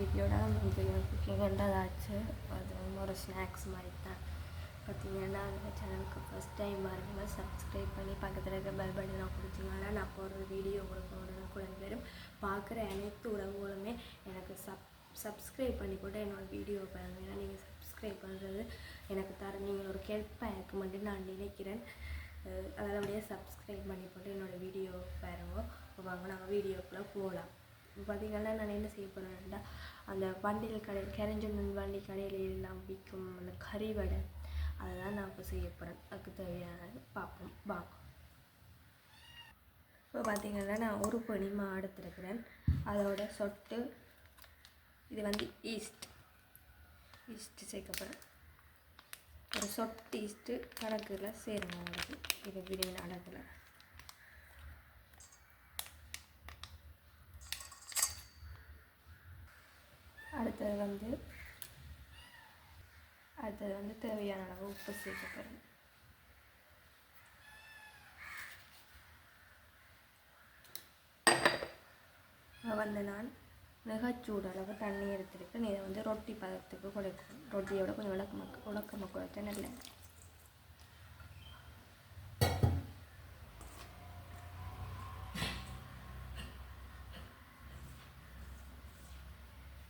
வீடியோட இது குக்கிங் ரெண்டாதாச்சு. அது ஒரு ஸ்நாக்ஸ் மாதிரி தான். பார்த்தீங்கன்னா அந்த சேனலுக்கு ஃபஸ்ட் டைம் வரீங்க சப்ஸ்கிரைப் பண்ணி பக்கத்தில் இருக்க பெல் பட்டனை கொடுத்தீங்கன்னா நான் போடுற வீடியோ உங்களுக்கு உடனுக்குடன் வரும். பார்க்குற அனைத்து உறவுகளுமே எனக்கு சப்ஸ்கிரைப் பண்ணி கூட என்னோடய வீடியோ பாருங்கள். ஏன்னா நீங்கள் சப்ஸ்கிரைப் பண்ணுறது எனக்கு நீங்கள் ஒரு ஹெல்ப்பாக இருக்கும் மட்டும் நான் நினைக்கிறேன். அதனால் அப்படியே சப்ஸ்கிரைப் பண்ணி போட்டு என்னோடய வீடியோ பாருங்க. வாங்க நாங்கள் வீடியோக்குள்ளே போகலாம். பார்த்திங்கன்னா நான் என்ன செய்ய போகிறேன்னா அந்த வண்டியில் கடையில் கரைஞ்சொன்னன் வண்டி கடையில் எல்லாம் விற்கும் அந்த கறி வடை அதை தான் நான் இப்போ செய்ய போகிறேன். அதுக்கு தேவையானது பார்ப்போம் வாங்க. இப்போ பார்த்திங்கன்னா நான் ஒரு பனிமா எடுத்துருக்கிறேன். அதோட சொட்டு இது வந்து ஈஸ்ட்டு சேர்க்க போகிறேன். ஒரு சொட்டு ஈஸ்ட்டு கணக்கில் சேரணும் உங்களுக்கு இது பிரியாணி அடக்கில். அடுத்தது வந்து தேவையான அளவு உப்பு சேர்க்க போகிறேன். வந்து நான் மிகச்சூடு அளவு தண்ணி எடுத்துருக்கேன். இதை வந்து ரொட்டி பதத்துக்கு குழைக்கும். ரொட்டியோட கொஞ்சம் உலக்கமாக குழைச்சா நல்ல.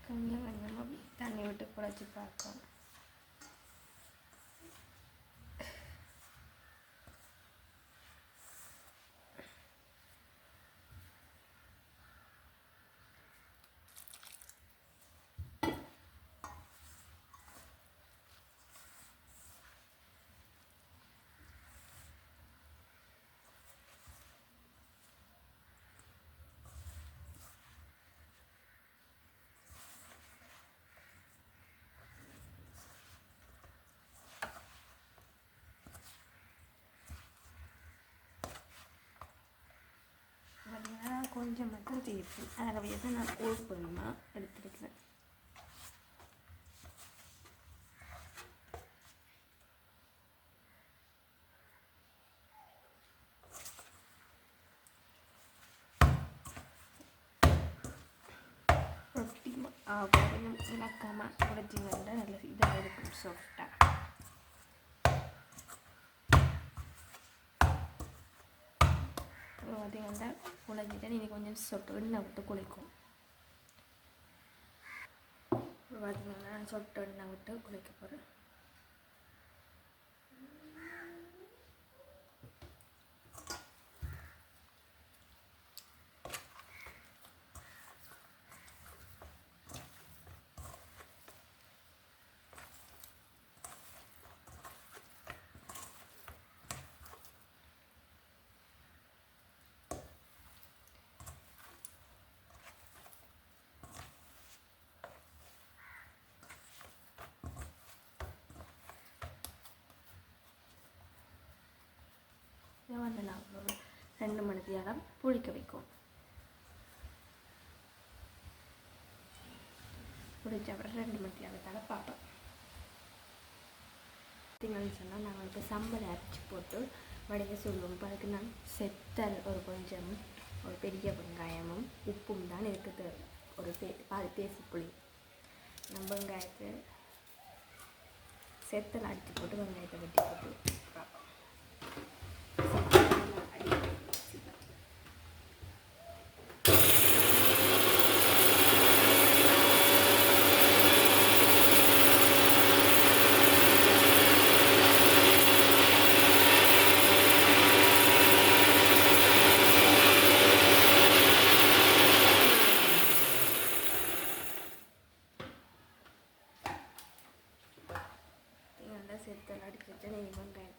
கொஞ்சம் கொஞ்சமாக தண்ணி விட்டு குழைச்சி பார்க்கணும். கொஞ்சம் மட்டும் தேய்ப்பு ஆகவே தான் நான் ஒரு பனிமா எடுத்துருக்கிறேன். ரொட்டி கொஞ்சம் இலக்கமாக உடைச்சிங்கன்னா நல்ல இதாக இருக்கும் சாஃப்டாக. பார்த்திங்கன்னா குழைஞ்சிட்டா நீங்கள் கொஞ்சம் சொட்டு எண்ணெய் விட்டு குழைக்கும். பார்த்திங்கன்னா நான் சொட்டு எண்ணெய் விட்டு குழைக்க போகிறேன். இதை வந்து நான் ஒரு 2 மணி நேரம் புளிக்க வைக்கும். புளிச்ச அப்புறம் 2 மணி நேரத்தால் பார்ப்பேன். பார்த்தீங்கன்னு சொன்னால் நாங்கள் இப்போ சம்பளை அரைச்சி போட்டு வடிக சொல்லுவோம். இப்போ அதுக்கு நான் செத்தல் ஒரு கொஞ்சம் ஒரு பெரிய வெங்காயமும் உப்பும் தான் இதுக்கு தேவை. ஒரு பாதி பேசி புளி நம்ம வெங்காயத்தை செத்தல் அடித்து போட்டு வெங்காயத்தை வெட்டி போட்டு பார்ப்போம். செத்தல் அடிச்சுட்டு நீங்கள் வெங்காயத்தை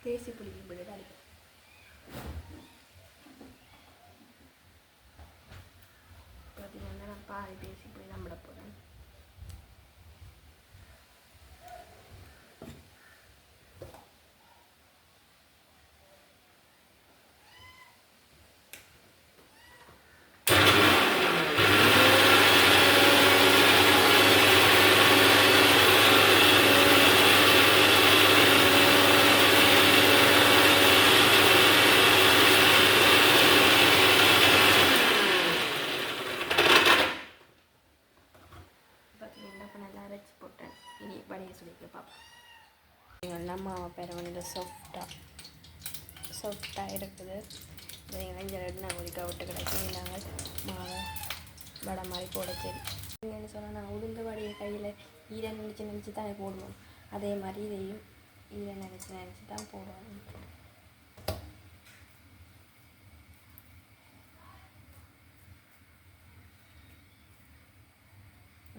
பேசி பிடிக்கும் போது அடிப்பேன். பார்த்தீங்கன்னா நான் பாதி பேசி போய் நம்பிட போகிறேன். மாவை பெறவனில் சாஃப்டாக இருக்குது. இதை நான் ஒழிக்க விட்டு கிடச்சி நாங்கள் மாவை வடை மாதிரி போட சரி என்ன சொன்னால் நாங்கள் உளுந்த வடையை கையில் ஈரை நினச்சி தான் போடுவோம். அதே மாதிரி இதையும் ஈரை நினச்சி தான் போடுவோம்.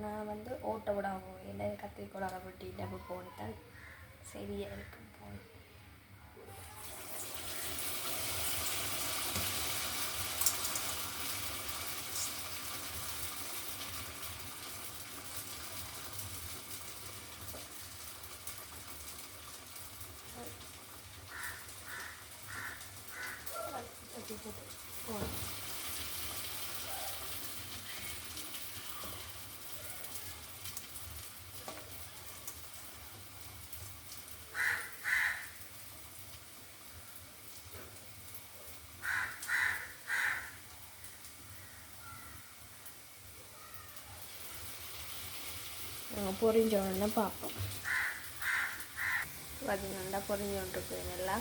நான் வந்து ஓட்ட விடாமல் இல்லை கத்திரிக்கோளாக வெட்டி டப்பு போட்டுத்தான் சரியாக இருக்கும் போய். பொரிஞ்சோன்னு பார்ப்போம். பார்த்தீங்கன்னா பொரிஞ்சோன்ட்டு நல்லா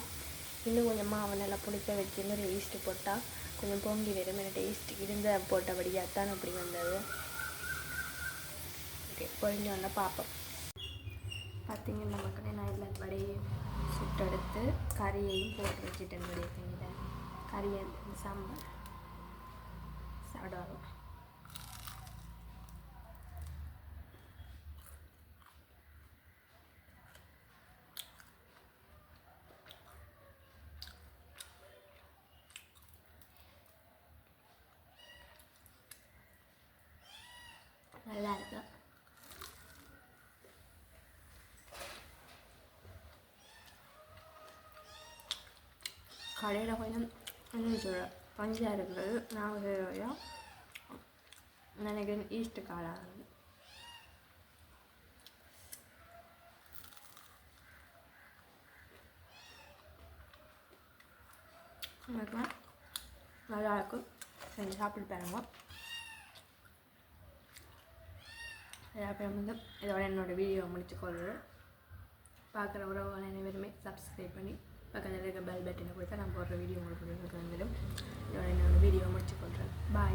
இன்னும் கொஞ்சம் மாவை நல்லா புளிக்க வச்சு இன்னும் ஈஸ்ட்டு போட்டால் கொஞ்சம் பொங்கி வரும். எனக்கு டேஸ்ட் இருந்த போட்டபடியாக தான் அப்படி வந்தது. ஓகே பொரிஞ்சோன்னு பார்ப்போம். பார்த்தீங்கன்னா மக்களே நான் எல்லா வடையும் சுட்டெடுத்து கறியையும் போட்டு வச்சுட்டேன். வடையை கறியை சாம்பார் சாப்பிடுவாங்க. நல்லா இருக்கும். கடையில் கொஞ்சம் என்ன சொல்ல பஞ்சாக இருக்கிறது நான் நினைக்கிறேன் ஈஸ்ட்டு காலாகுது. நல்லா இருக்கும். செஞ்சு சாப்பிட்டு பாருங்க. அப்புறம் வந்து இதோட என்னோடய வீடியோ முடிச்சுக்கொள்கிறேன். பார்க்குற உறவுகள் அனைவருமே சப்ஸ்கிரைப் பண்ணி பக்கத்தில் இருக்க பெல் பட்டனை கொடுத்தா நான் போடுற வீடியோ உங்களுக்கு வந்துடும். இதோட என்னோடய வீடியோ முடிச்சுக்கொள்கிறேன். பாய்.